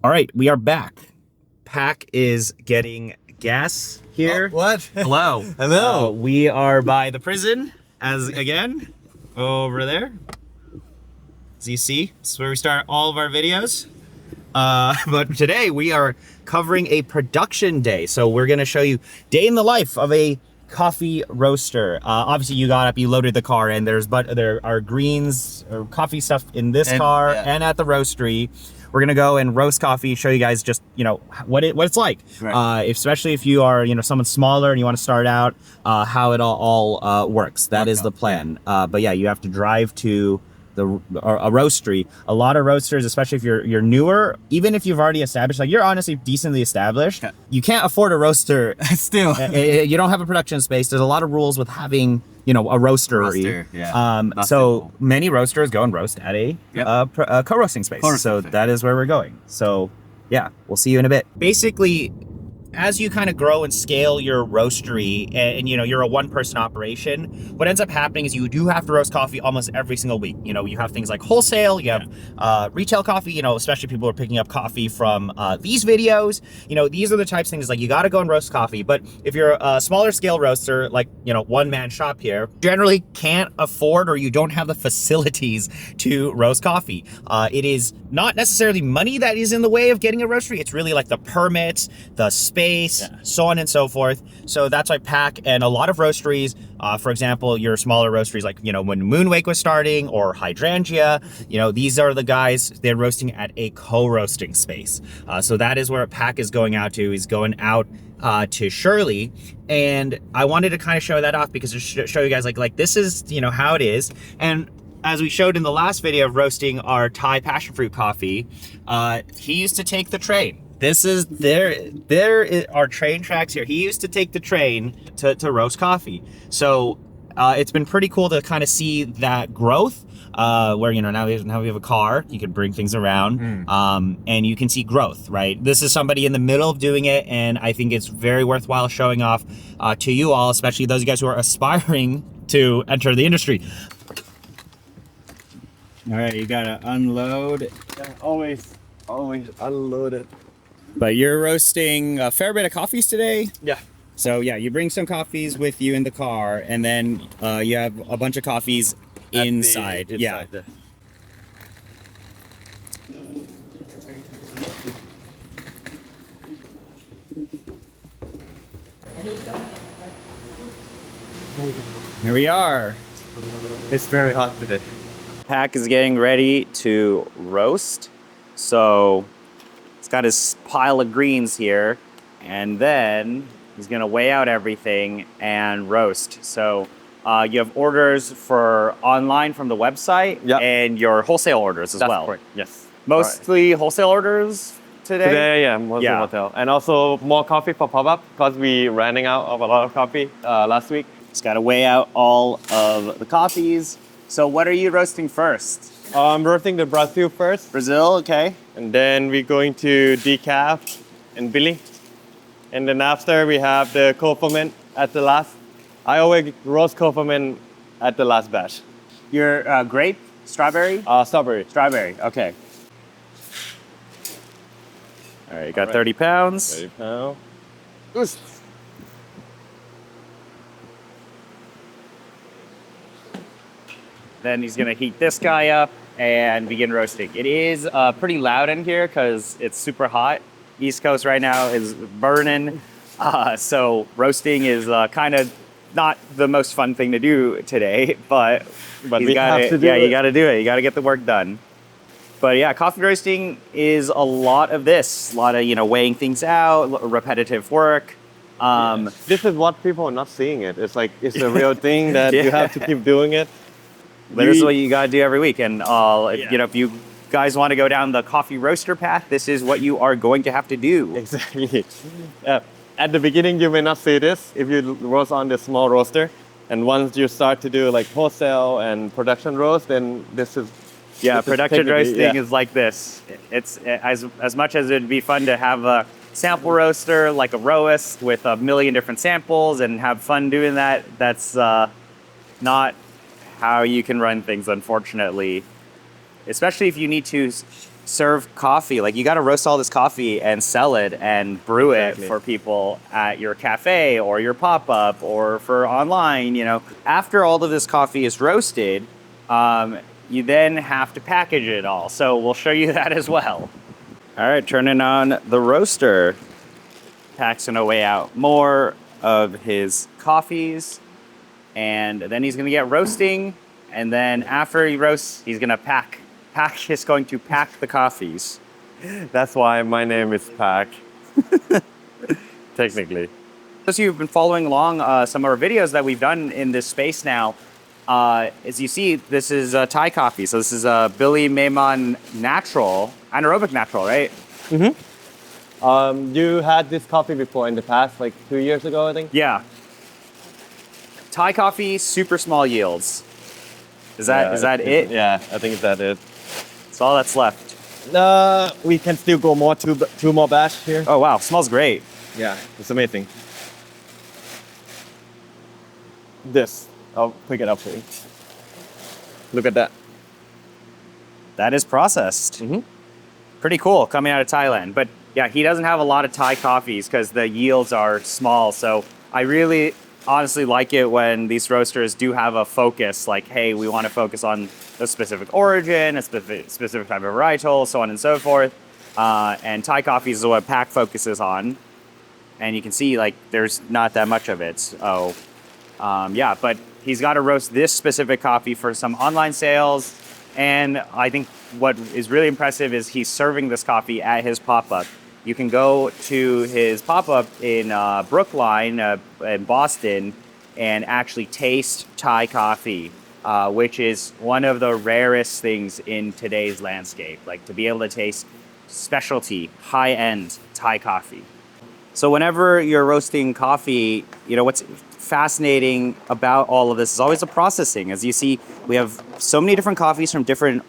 All right, we are back. Pack is getting gas here. Oh, what? Hello. Hello. We are by the prison, again, over there. As you see, this is where we start all of our videos. But today we are covering a production day. So we're going to show you day in the life of a coffee roaster. Obviously you got up, you loaded the car, and there are greens or coffee stuff in this car and at the roastery. We're gonna go and roast coffee, show you guys just, what it's like. Right. Especially if you are, someone smaller and you want to start out, how it all works. That is the plan. But yeah, you have to drive to a roastery. A lot of roasters, especially if you're newer, even if you've already established, like you're honestly decently established, you can't afford a roaster. Still. You don't have a production space. There's a lot of rules with having, a roastery. So many roasters go and roast at a co-roasting space. So that is where we're going. So yeah, we'll see you in a bit. Basically, as you kind of grow and scale your roastery and you're a one-person operation, what ends up happening is you do have to roast coffee almost every single week. You have things like wholesale, you have retail coffee, especially people are picking up coffee from these videos. These are the types of things like you got to go and roast coffee. But if you're a smaller scale roaster, like, one-man shop here, generally can't afford or you don't have the facilities to roast coffee. It is not necessarily money that is in the way of getting a roastery. It's really like the permits, the space, so on and so forth. So that's why Pack and a lot of roasteries, for example, your smaller roasteries like, when Moonwake was starting or Hydrangea, these are the guys, they're roasting at a co-roasting space. So that is where Pack is going out to. He's going out to Shirley, and I wanted to kind of show that off because to show you guys like this is, how it is. And as we showed in the last video of roasting our Thai passion fruit coffee, he used to take the train. This is there are train tracks here. He used to take the train to roast coffee. So it's been pretty cool to kind of see that growth. Where now we have a car, you can bring things around, and you can see growth, right? This is somebody in the middle of doing it, and I think it's very worthwhile showing off to you all, especially those of you guys who are aspiring to enter the industry. All right, you gotta unload. Always unload it. But you're roasting a fair bit of coffees today? Yeah. So yeah, you bring some coffees with you in the car, and then you have a bunch of coffees inside. Yeah. Here we are. It's very hot today. Pack is getting ready to roast. So he's got his pile of greens here, and then he's gonna weigh out everything and roast. So you have orders for online from the website and your wholesale orders as well. Correct. Yes. Mostly wholesale orders today? Today, yeah, mostly hotel. And also more coffee for Popup because we ran out of a lot of coffee last week. Just gotta weigh out all of the coffees. So what are you roasting first? I'm roasting the Brazil first. Brazil, okay. And then we're going to decaf and Billy. And then after we have the cold ferment at the last. I always roast cold ferment at the last batch. Your grape? Strawberry? Strawberry. Strawberry, okay. All right, you got 30 pounds. 30 pounds. Oost. Then he's gonna heat this guy up and begin roasting. It is pretty loud in here because it's super hot. East Coast right now is burning. So roasting is kind of not the most fun thing to do today, but we have to do it. You gotta do it. You gotta get the work done. But yeah, coffee roasting is a lot of this. A lot of, weighing things out, repetitive work. This is what people are not seeing it. It's like, it's a real thing that you have to keep doing it. But this is what you gotta do every week. And if you guys want to go down the coffee roaster path, this is what you are going to have to do. Exactly. At the beginning, you may not see this if you roast on the small roaster. And once you start to do like wholesale and production roast, then this is... Yeah, production roasting is like this. It's as much as it'd be fun to have a sample roaster, like a roast with a million different samples and have fun doing that, that's not how you can run things, unfortunately. Especially if you need to serve coffee. Like you got to roast all this coffee and sell it and brew it for people at your cafe or your pop-up or for online, you know. After all of this coffee is roasted, you then have to package it all. So we'll show you that as well. All right, turning on the roaster. Paxing away out more of his coffees. And then he's gonna get roasting. And then after he roasts, he's gonna pack. He's going to pack the coffees. That's why my name is Pack. Technically. As you've been following along some of our videos that we've done in this space now, as you see, this is Thai coffee. So this is Billy Maimon Natural, anaerobic natural, right? Mm-hmm. You had this coffee before in the past, like 2 years ago, I think? Yeah. Thai coffee, super small yields. Is that it? Yeah, I think that's it. That's all that's left. We can still go more, two more batch here. Oh wow, smells great. Yeah, it's amazing. This, I'll pick it up for you. Look at that. That is processed. Pretty cool coming out of Thailand. But yeah, he doesn't have a lot of Thai coffees because the yields are small. So I really honestly like it when these roasters do have a focus, like, hey, we want to focus on a specific origin, a specific type of varietal, so on and so forth. And Thai coffee is what Pack focuses on. And you can see, like, there's not that much of it. So, yeah, but he's got to roast this specific coffee for some online sales. And I think what is really impressive is he's serving this coffee at his pop-up. You can go to his pop-up in Brookline in Boston and actually taste Thai coffee, which is one of the rarest things in today's landscape, like to be able to taste specialty, high-end Thai coffee. So whenever you're roasting coffee, you know, what's fascinating about all of this is always the processing. As you see, we have so many different coffees from different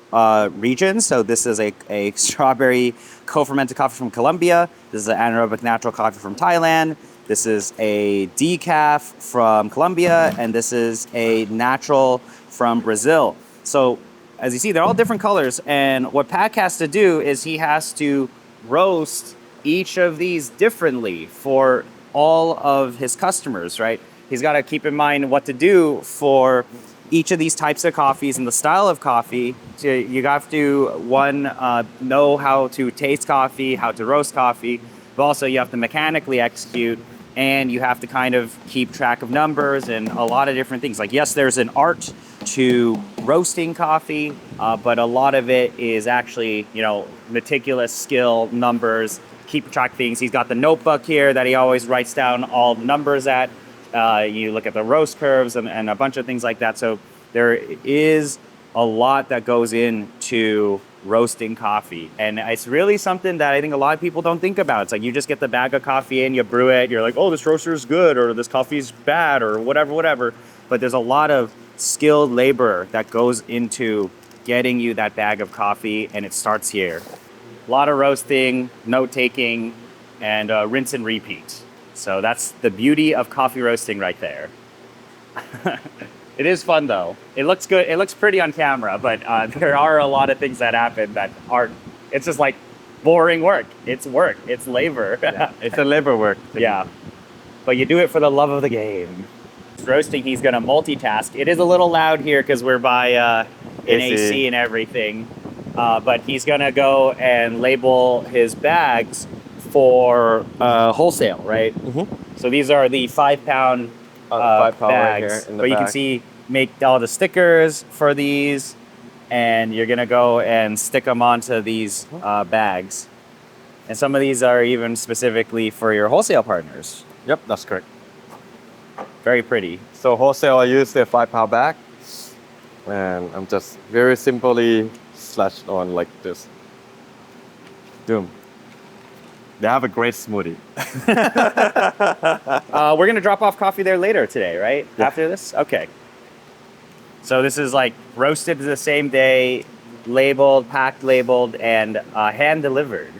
regions. So this is a strawberry co-fermented coffee from Colombia. This is an anaerobic natural coffee from Thailand. This is a decaf from Colombia. And this is a natural from Brazil. So as you see, they're all different colors. And what Pack has to do is he has to roast each of these differently for all of his customers, right? He's got to keep in mind what to do for each of these types of coffees and the style of coffee. So you have to, one, know how to taste coffee, how to roast coffee, but also you have to mechanically execute, and you have to kind of keep track of numbers and a lot of different things. Like, yes, there's an art to roasting coffee, but a lot of it is actually, you know, meticulous skill, numbers, keep track of things. He's got the notebook here that he always writes down all the numbers at. You look at the roast curves and a bunch of things like that. So there is a lot that goes into roasting coffee. And it's really something that I think a lot of people don't think about. It's like you just get the bag of coffee in, you brew it, you're like, oh, this roaster is good, or this coffee is bad, or whatever. But there's a lot of skilled labor that goes into getting you that bag of coffee, and it starts here. A lot of roasting, note-taking, and rinse and repeat. So that's the beauty of coffee roasting right there. It is fun though. It looks good. It looks pretty on camera, but there are a lot of things that happen that aren't. It's just like boring work. It's work. It's labor. Yeah, it's a labor work. Yeah, but you do it for the love of the game. Roasting, he's gonna multitask. It is a little loud here because we're by an AC and everything. But he's gonna go and label his bags for wholesale, right? Mm-hmm. So these are the 5 pound bags, right here in the but you back. can see make all the stickers for these, and you're gonna go and stick them onto these bags. And some of these are even specifically for your wholesale partners. Yep, that's correct. Very pretty. So wholesale, I use the 5 pound bag, and I'm just very simply slashed on like this. Boom. They have a great smoothie. We're gonna drop off coffee there later today, right? Yeah. After this? Okay. So this is like roasted the same day, labeled, packed, labeled, and hand delivered.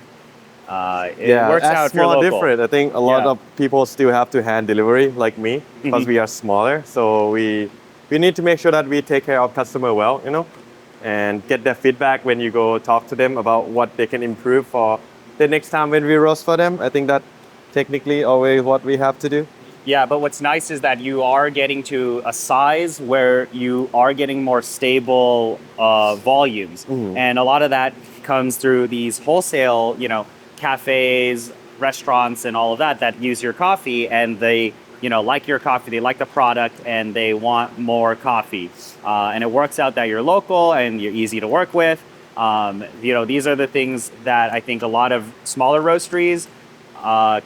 It works out if you're local. Different. I think a lot of people still have to hand delivery like me because we are smaller. So we need to make sure that we take care of customer well, you know. and get their feedback when you go talk to them about what they can improve for the next time when we roast for them. I think that technically always what we have to do. Yeah, but what's nice is that you are getting to a size where you are getting more stable volumes. And a lot of that comes through these wholesale, cafes, restaurants, and all of that use your coffee, and they, like your coffee, they like the product, and they want more coffee. And it works out that you're local and you're easy to work with. These are the things that I think a lot of smaller roasteries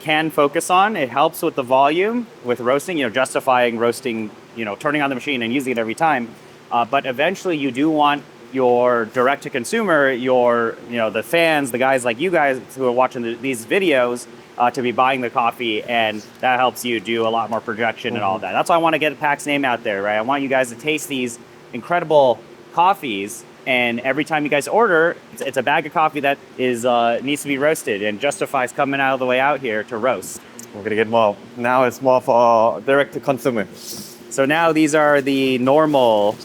can focus on. It helps with the volume, with roasting, justifying roasting, turning on the machine and using it every time. But eventually you do want your direct to consumer, the fans, the guys like you guys who are watching these videos to be buying the coffee, and that helps you do a lot more projection and all that. That's why I want to get Pac's name out there, right? I want you guys to taste these incredible coffees, and every time you guys order, it's a bag of coffee that is needs to be roasted and justifies coming out of the way out here to roast. We're gonna get more. Now it's more for direct to consumer. So now these are the normal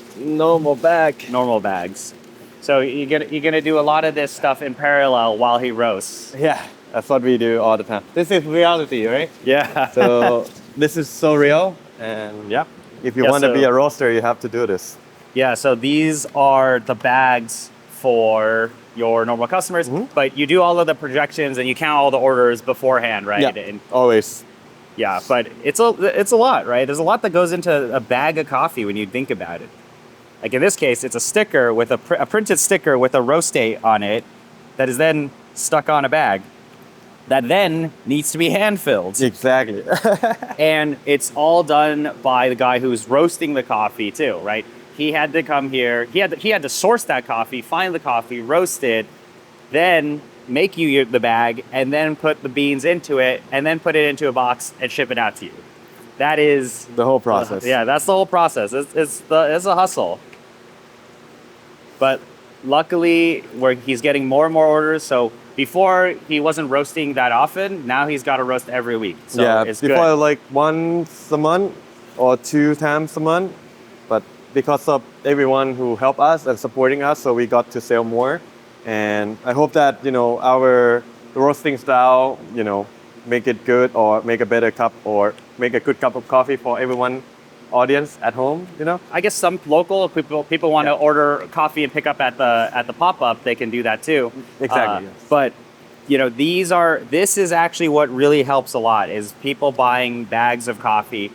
bags. So you're gonna do a lot of this stuff in parallel while he roasts. Yeah, that's what we do all the time. This is reality, right? Yeah. So this is so real, and yeah, if you want to be a roaster, you have to do this. Yeah, so these are the bags for your normal customers, but you do all of the projections and you count all the orders beforehand, right? Yeah, and, always. Yeah, but it's a lot, right? There's a lot that goes into a bag of coffee when you think about it. Like in this case, it's a sticker with a printed sticker with a roast date on it that is then stuck on a bag that then needs to be hand filled. Exactly. And it's all done by the guy who's roasting the coffee too, right? He had to come here. He had to source that coffee, find the coffee, roast it, then make you the bag, and then put the beans into it, and then put it into a box and ship it out to you. That is the whole process. Yeah, that's the whole process. It's a hustle. But luckily, he's getting more and more orders. So before he wasn't roasting that often. Now he's got to roast every week. So yeah, it's before good. like once a month or 2 times a month. But because of everyone who helped us and supporting us, so we got to sell more. And I hope that, our roasting style, make it good or make a better cup or make a good cup of coffee for everyone audience at home, I guess some local people want to order coffee and pick up at the Popup, they can do that too. Exactly. Yes. But this is actually what really helps a lot is people buying bags of coffee.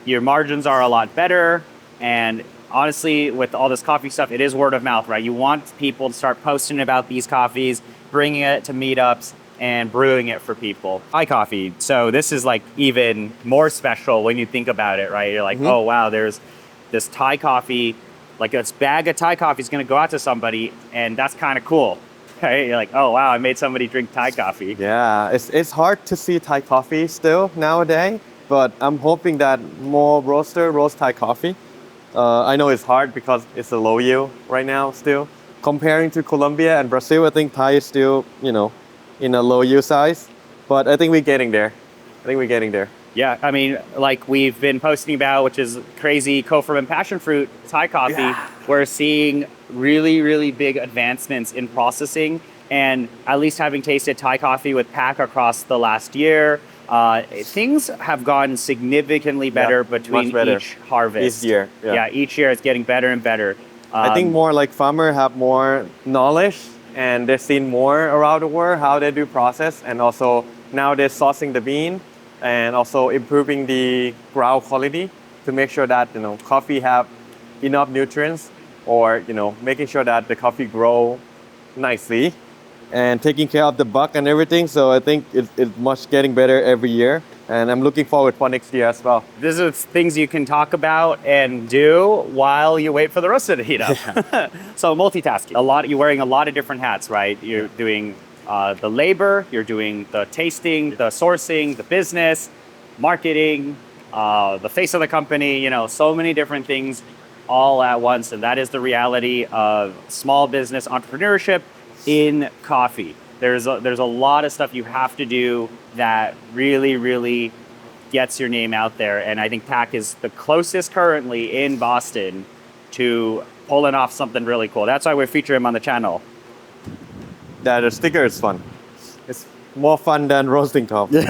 Your margins are a lot better, and honestly, with all this coffee stuff, it is word of mouth, right? You want people to start posting about these coffees, bringing it to meetups, and brewing it for people. Thai coffee. So this is like even more special when you think about it, right? You're like, oh wow, there's this Thai coffee, like this bag of Thai coffee is going to go out to somebody, and that's kind of cool. Right? You're like, oh wow, I made somebody drink Thai coffee. Yeah, it's hard to see Thai coffee still nowadays, but I'm hoping that more roaster roast Thai coffee. I know it's hard because it's a low yield right now still. Comparing to Colombia and Brazil, I think Thai is still, in a low yield size, but I think we're getting there. Yeah, I mean, like we've been posting about, which is crazy, co-ferment passion fruit Thai coffee. Yeah. We're seeing really, really big advancements in processing, and at least having tasted Thai coffee with Pac across the last year, things have gotten significantly better between each harvest. Each year. Yeah, each year it's getting better and better. I think more like farmers have more knowledge and they've seen more around the world how they do process, and also now they're sourcing the bean and also improving the ground quality to make sure that coffee have enough nutrients, or making sure that the coffee grow nicely and taking care of the buck and everything. So I think it's much getting better every year, and I'm looking forward for next year as well. These are things you can talk about and do while you wait for the roaster to heat up. Yeah. So multitasking. You're wearing a lot of different hats, right? You're doing the labor, you're doing the tasting, the sourcing, the business, marketing, the face of the company, so many different things all at once. And that is the reality of small business entrepreneurship in coffee. There's a lot of stuff you have to do that really, really gets your name out there. And I think Pac is the closest currently in Boston to pulling off something really cool. That's why we feature him on the channel. Yeah, the sticker is fun. It's more fun than roasting coffee.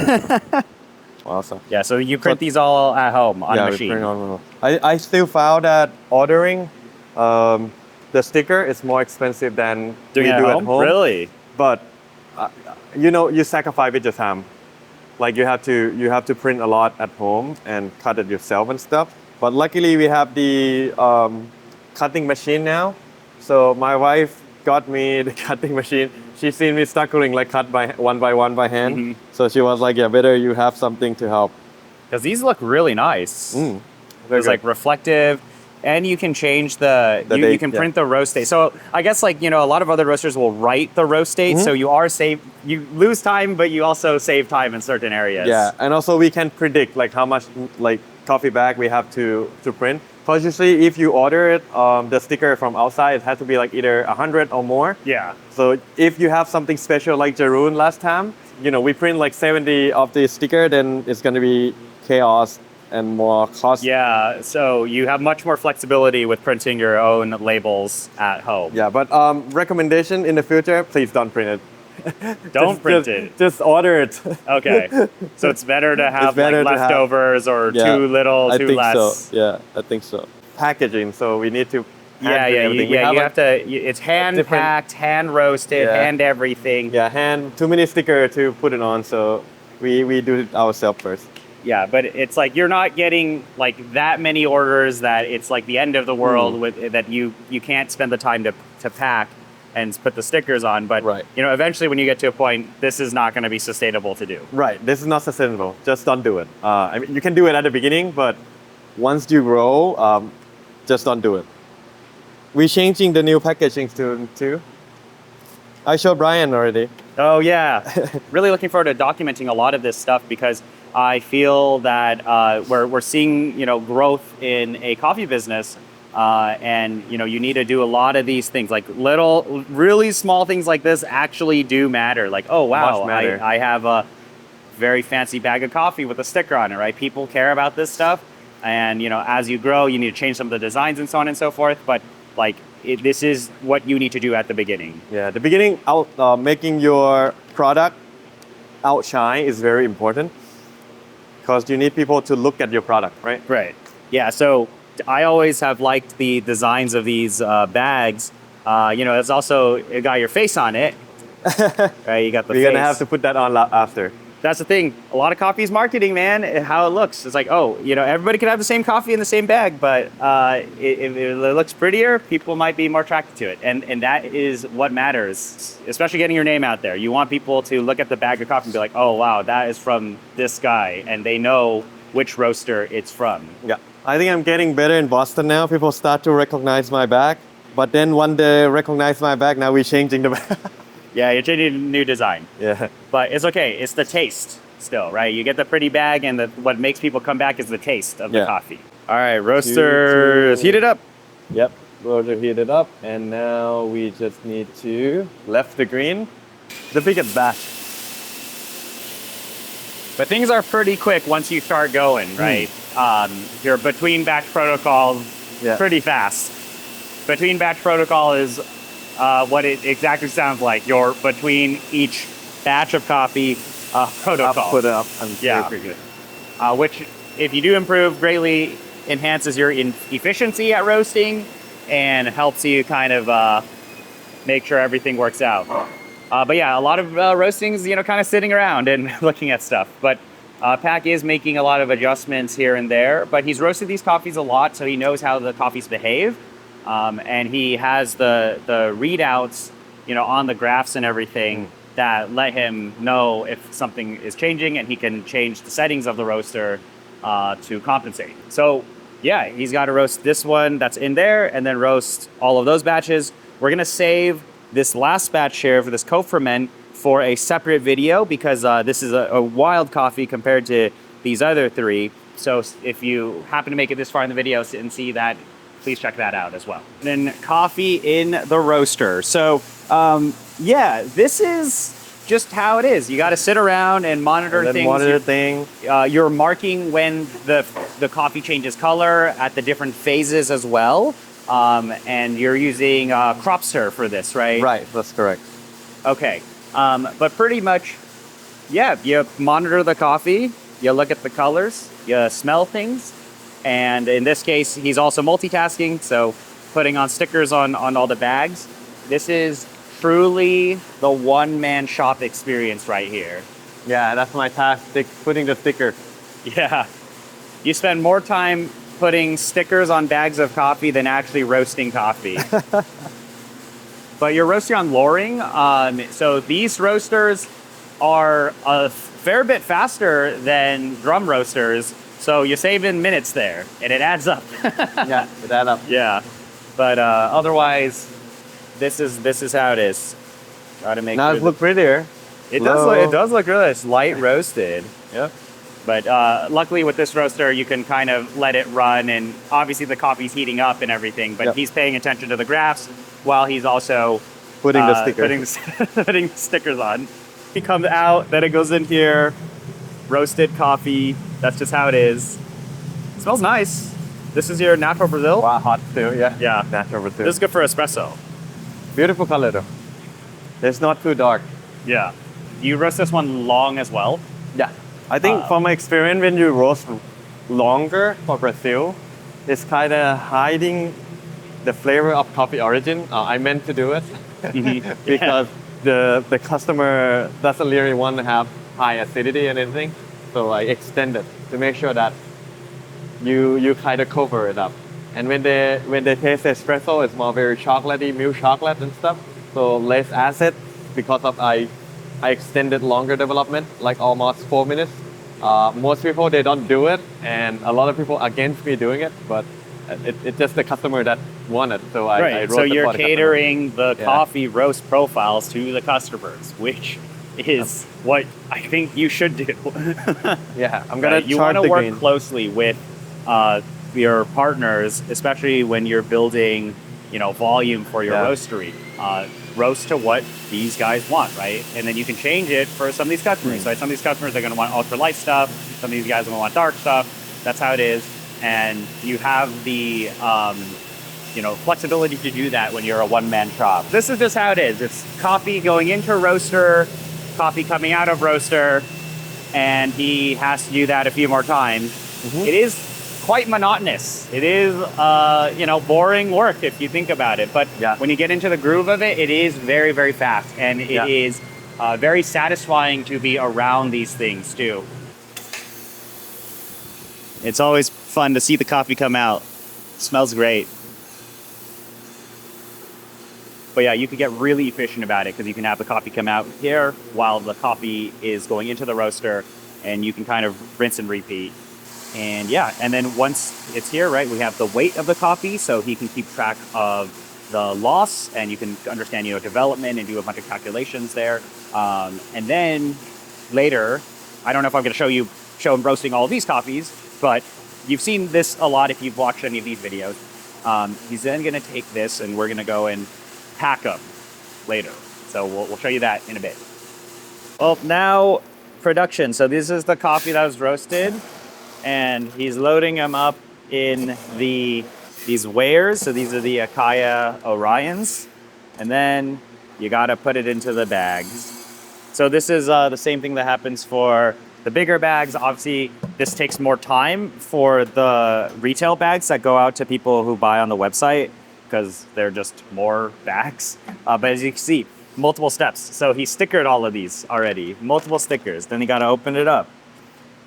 Awesome. Yeah, so you print these all at home on Yeah, machine. we print on home. I still found that ordering the sticker is more expensive than Doing we it do at at home? home. Really? But you sacrifice with your time. Like you have to print a lot at home and cut it yourself and stuff. But luckily we have the cutting machine now. So my wife got me the cutting machine. She's seen me struggling like cut by one by hand. Mm-hmm. So she was like, yeah, better you have something to help. Because these look really nice. Very There's good. like reflective, and you can change you date, can yeah. print the roast date. So I guess like, a lot of other roasters will write the roast date, so you lose time, but you also save time in certain areas. Yeah, and also we can predict like how much like coffee bag we have to print. Because usually if you order it, the sticker from outside, it has to be like either 100 or more. Yeah. So if you have something special like Jaroon last time, we print like 70 of the sticker, then it's going to be chaos and more cost. Yeah, so you have much more flexibility with printing your own labels at home. Yeah, but recommendation in the future, please don't print it. Don't print it. Just order it. Okay. So it's better to have better like to have- leftovers or Yeah, too little, I too think less. so. Yeah, I think so. Packaging, so we need to Yeah, everything. you have to. It's hand different- packed, hand roasted, Yeah. hand everything. hand too many sticker to put it on, so we do it ourselves first. Yeah, but it's like you're not getting like that many orders that it's like the end of the world with that you can't spend the time to pack and put the stickers on. But Right. eventually when you get to a point, this is not going to be sustainable to do. Right, this is not sustainable. Just don't do it. I mean, you can do it at the beginning, but once you grow, just don't do it. We're changing the new packaging too. I showed Brian already. Oh yeah, really looking forward to documenting a lot of this stuff because I feel that we're seeing growth in a coffee business, and you need to do a lot of these things, like little, really small things like this actually do matter. Like, oh wow, Much matter. I have a very fancy bag of coffee with a sticker on it, right? People care about this stuff, and as you grow, you need to change some of the designs and so on and so forth. But like, this is what you need to do at the beginning. Yeah, the beginning making your product outshine is very important because you need people to look at your product, right? Right. Yeah. So I always have liked the designs of these bags. It's also got your face on it. Right. You got the We're face. gonna have to put that on after. That's the thing. A lot of coffee is marketing, man. How it looks. It's like, oh, everybody can have the same coffee in the same bag, but if it looks prettier, people might be more attracted to it. And that is what matters, especially getting your name out there. You want people to look at the bag of coffee and be like, oh, wow, that is from this guy. And they know which roaster it's from. Yeah, I think I'm getting better in Boston now. People start to recognize my bag. But then when they recognize my bag, now we're changing the bag. Yeah, you're changing a new design. Yeah. But it's okay. It's the taste still, right? You get the pretty bag, and what makes people come back is the taste of the coffee. All right, roasters, heat it up. Yep, roaster heated up. And now we just need to left the green. The biggest batch. But things are pretty quick once you start going, right? Your between batch protocol is pretty fast. Between batch protocol is what it exactly sounds like. You're between each batch of coffee protocol. Put it up. Yeah. Pretty good. Which, if you do improve, greatly enhances your efficiency at roasting and helps you kind of make sure everything works out. But yeah, a lot of roastings, kind of sitting around and looking at stuff. But Pac is making a lot of adjustments here and there, but he's roasted these coffees a lot, so he knows how the coffees behave. And he has the readouts, on the graphs and everything that let him know if something is changing, and he can change the settings of the roaster to compensate. So yeah, he's got to roast this one that's in there and then roast all of those batches. We're going to save this last batch here for this co-ferment for a separate video because this is a wild coffee compared to these other three. So if you happen to make it this far in the video and see that, please check that out as well. And then coffee in the roaster. So yeah, this is just how it is. You got to sit around and monitor things. You're marking when the coffee changes color at the different phases as well. and you're using Cropster for this, right? Right, that's correct. Okay. But pretty much, yeah, you monitor the coffee, you look at the colors, you smell things, and in this case, he's also multitasking, so putting on stickers on all the bags. This is truly the one-man shop experience right here. Yeah, that's my task, putting the sticker. Yeah. You spend more time putting stickers on bags of coffee than actually roasting coffee. But you're roasting on Loring, so these roasters are a fair bit faster than drum roasters, so you save in minutes there, and it adds up. Yeah, it adds up. Yeah, but otherwise, this is how it is. Try to make now sure it looks prettier. it does look really nice, light roasted. Yeah. But luckily with this roaster, you can kind of let it run, and obviously the coffee's heating up and everything, but Yep. he's paying attention to the graphs while he's also Putting the sticker. putting the stickers on. It comes out, then it goes in here, roasted coffee. That's just how it is. It smells nice. This is your natural Brazil? Wow, hot too, yeah. Yeah. Natural too. This is good for espresso. Beautiful color though. It's not too dark. Yeah. You roast this one long as well? Yeah. I think from my experience, when you roast longer for Brazil, it's kind of hiding the flavor of coffee origin. I meant to do it because the customer doesn't really want to have high acidity and anything. So I extend it to make sure that you kind of cover it up. And when they taste espresso, it's more very chocolatey, milk chocolate and stuff. So less acid because of I extended longer development, like almost 4 minutes. Most people, they don't do it, and a lot of people against me doing it, but it's just the customer that want it. So I wrote so it you're for the catering the Yeah. coffee roast profiles to the customers, which is what I think you should do. customer. Yeah, I'm gonna You charge want to the work green. closely with your partners, especially when you're building, volume for your Yeah. roastery. Roast to what these guys want, right? And then you can change it for some of these customers. So some of these customers are going to want ultra light stuff. Some of these guys are going to want dark stuff. That's how it is. And you have the, flexibility to do that when you're a one-man shop. This is just how it is. It's coffee going into roaster, coffee coming out of roaster, and he has to do that a few more times. It is quite monotonous. It is, boring work if you think about it. But Yeah. when you get into the groove of it, it is very, very fast. And it is very satisfying to be around these things too. It's always fun to see the coffee come out. It smells great. But yeah, you can get really efficient about it because you can have the coffee come out here while the coffee is going into the roaster, and you can kind of rinse and repeat. And yeah, and then once it's here, right, we have the weight of the coffee, so he can keep track of the loss, and you can understand, development and do a bunch of calculations there. And then later, I don't know if I'm going to show him roasting all of these coffees, but you've seen this a lot if you've watched any of these videos. He's then going to take this, and we're going to go and pack them later. So we'll show you that in a bit. Well, now production. So this is the coffee that was roasted, and he's loading them up in these weighers. So these are the Akaya Orions, and then you got to put it into the bags. So this is the same thing that happens for the bigger bags. Obviously, this takes more time for the retail bags that go out to people who buy on the website because they're just more bags. But as you can see, multiple steps. So he stickered all of these already, multiple stickers. Then you got to open it up,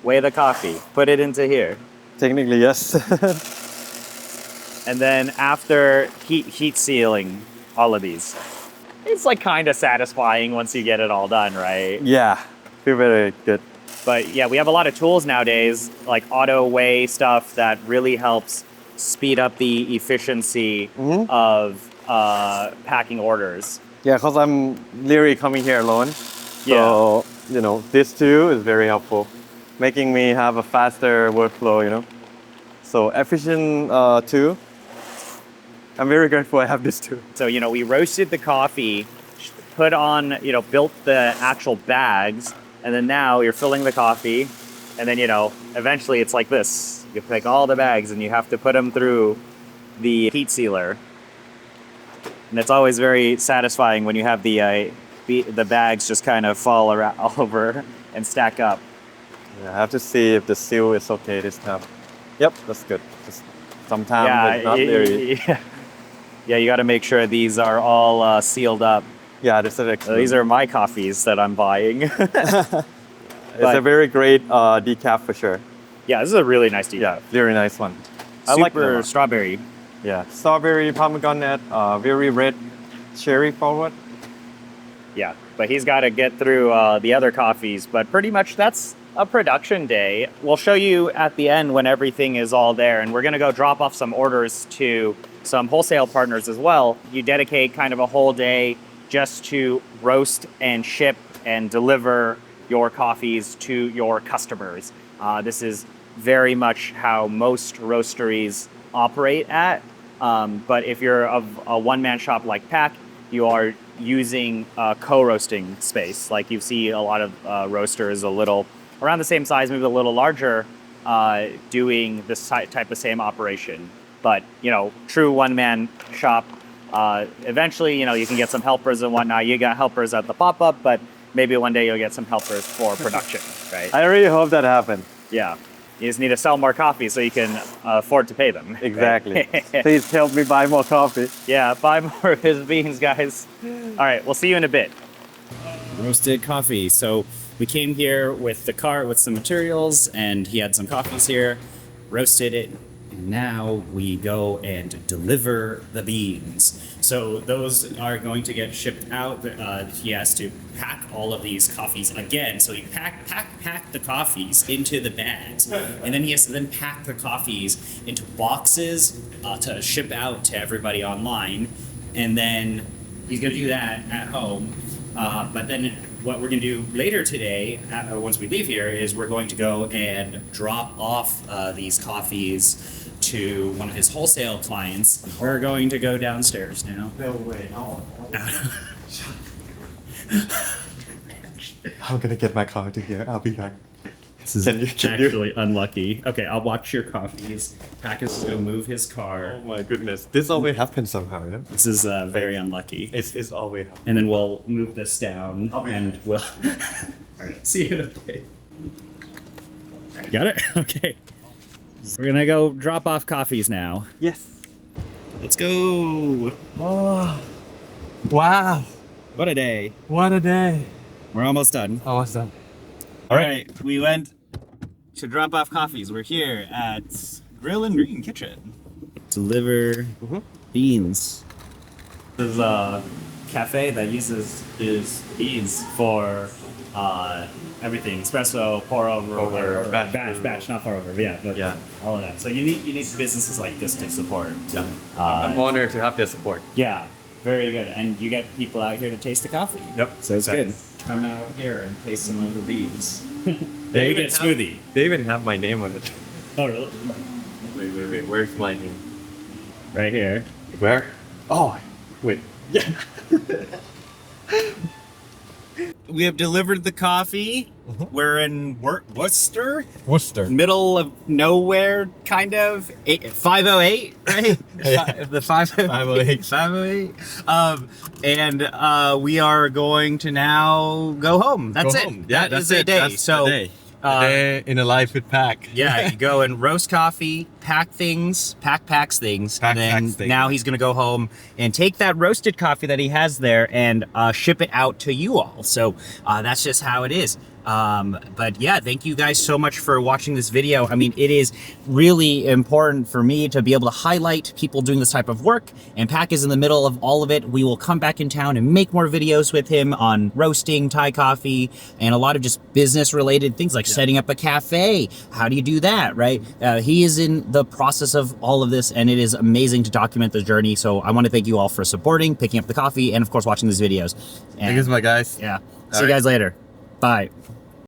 weigh the coffee, put it into here. Technically, yes. And then after heat sealing all of these, it's like kind of satisfying once you get it all done, right? Yeah, feel very good. But yeah, we have a lot of tools nowadays, like auto weigh stuff that really helps speed up the efficiency of packing orders. Yeah, because I'm literally coming here alone. So, this too is very helpful, making me have a faster workflow, So efficient too. I'm very grateful I have this too. So, we roasted the coffee, put on, built the actual bags, and then now you're filling the coffee, and then, eventually it's like this. You take all the bags and you have to put them through the heat sealer. And it's always very satisfying when you have the bags just kind of fall around, all over and stack up. Yeah, I have to see if the seal is okay this time. Yep, that's good. Just sometimes it's not very... Yeah, you got to make sure these are all sealed up. Yeah, this is excellent. These are my coffees that I'm buying. It's a very great decaf for sure. Yeah, this is a really nice decaf. Yeah, very nice one. I Super like them. strawberry. Yeah, strawberry, pomegranate, very red cherry forward. Yeah, but he's got to get through the other coffees. But pretty much that's a production day. We'll show you at the end when everything is all there. And we're going to go drop off some orders to some wholesale partners as well. You dedicate kind of a whole day just to roast and ship and deliver your coffees to your customers. This is very much how most roasteries operate at. But if you're a one-man shop like Pack, you are using co-roasting space. Like you see a lot of roasters a little around the same size, maybe a little larger, doing this type of same operation. But, you know, true one-man shop, eventually, you know, you can get some helpers and whatnot. You got helpers at the Popup, but maybe one day you'll get some helpers for production, right? I really hope that happens. Yeah. You just need to sell more coffee so you can afford to pay them. Exactly. Right? Please help me buy more coffee. Yeah, buy more of his beans, guys. All right, we'll see you in a bit. Roasted coffee. So we came here with the cart with some materials, and he had some coffees here, roasted it, and now we go and deliver the beans. So those are going to get shipped out. He has to pack all of these coffees again. So he pack the coffees into the bags, and then he has to then pack the coffees into boxes to ship out to everybody online. And then he's going to do that at home. But then what we're going to do later today, once we leave here, is we're going to go and drop off these coffees to one of his wholesale clients. We're going to go downstairs now. No way. I'm gonna get my car to here. I'll be back. This is actually unlucky. Okay, I'll watch your coffees. Pack is going to move his car. Oh my goodness. This always happens somehow, yeah? This is very unlucky. It's always happens. And then we'll move this down and we'll... All right, see you in a bit. Got it? Okay. We're going to go drop off coffees now. Yes. Let's go. Oh, wow. What a day. What a day. We're almost done. Almost done. All right, we went to drop off coffees. We're here at Grill and Green Kitchen. Deliver beans. This is a cafe that uses his beans for everything. Espresso, pour over, or batch, not pour over. Yeah, but yeah, all of that. So you need businesses like this to support. Yeah, I'm honored to have their support. Yeah, very good. And you get people out here to taste the coffee. Yep, so it's good. Come out here and taste some of the beans. They even get smoothie. They even have my name on it. Oh, really? Wait. Where's my name? Right here. Where? Oh, wait. Yeah. We have delivered the coffee. We're in Worcester. Middle of nowhere, kind of. 508, right? The 508. 508. And we are going to now go home. That's it. Yeah, that's a day. That's a day. A day in a life with Pack. Yeah, you go and roast coffee, packs things, and then now he's gonna go home and take that roasted coffee that he has there and ship it out to you all. So that's just how it is. But yeah, thank you guys so much for watching this video. I mean, it is really important for me to be able to highlight people doing this type of work, and Pack is in the middle of all of it. We will come back in town and make more videos with him on roasting Thai coffee and a lot of just business related things like setting up a cafe. How do you do that, right? He is in the process of all of this, and it is amazing to document the journey. So I want to thank you all for supporting, picking up the coffee, and of course watching these videos. And, thank you, my guys. Yeah. See you guys later. Bye.